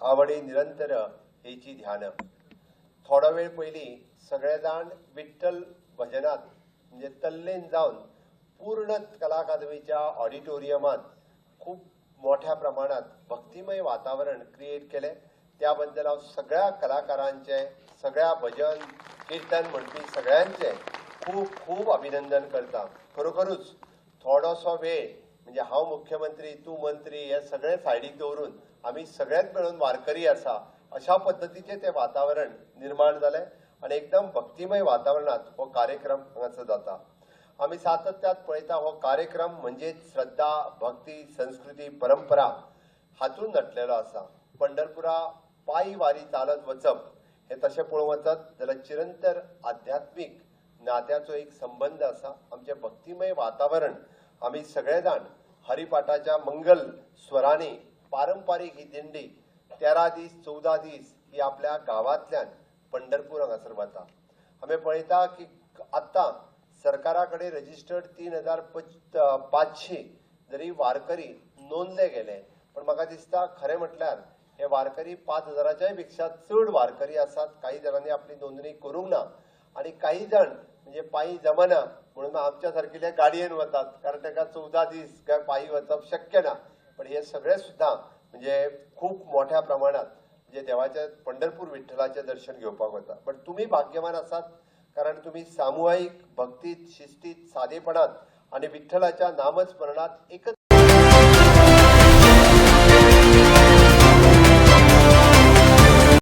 आवडी निरंतर हेची ध्यान। थोडा वेळ पयली सगळे जाण विठ्ठल भजनात म्हणजे तल्लीन जावन पूर्ण कला अकादमीच्या ऑडिटोरियमात खूप मोठ्या प्रमाणात भक्तिमय वातावरण क्रिएट केले। त्याबद्दल हांव सगळ्या कलाकारांचे, सगळ्या भजन कीर्तन म्हणपी सगळ्यांचे खूप खूप अभिनंदन करता। खरोखरूच थोडोसो वेळ म्हणजे हांव मुख्यमंत्री, तू मंत्री हे सगळे सायडीक दवरून आम्ही सगळ्यात मिळून वारकरी आसा अशा पद्धतीचे ते वातावरण निर्माण झाले आणि एकदम भक्तिमय वातावरणात हो कार्यक्रम हांगासर जाता। आम्ही सातत्यात पळयता हो कार्यक्रम म्हणजे श्रद्धा, भक्ती, संस्कृती, परंपरा हातून नटलेलो आसा। पंढरपुरा पायी वारी चालत वचप हे तशें पळोवंक वचत जाल्यार चिरंतर आध्यात्मिक नात्याचो एक संबंध आसा। आमचे भक्तिमय वातावरण आम्ही सगळे जाण हरिपाठाच्या मंगल स्वरांनी पारंपारीक ही दिंडी 13 दीस 14 दीस ही आपल्या गावांतल्यान पंढरपूर हांगासर वता। आम्ही पळयता की आत्ता सरकाराकडे रजिस्टर्ड 3500 जरी वारकरी नोंदले गेले, पण म्हाका दिसता खरें म्हटल्यार हे वारकरी 5000च्याय पेक्षा चड वारकरी आसात। काही जणांनी आपली नोंदणी करूंक ना आणि काही जण म्हणजे पायी जमना म्हणून आमच्या सारकिले गाडयेन वतात, कारण ताका 14 दीस पायी वचप शक्य ना। पण हे सगळे सुद्धा म्हणजे खूप मोठ्या प्रमाणात म्हणजे देवाच्या पंढरपूर विठ्ठलाचे दर्शन घेवपाक वता। पण तुम्ही भाग्यवान आसात, कारण तुम्ही सामुदायिक भक्तीत, शिस्तीत, सादेपणात आणि विठ्ठलाच्या नामस्मरणात एकच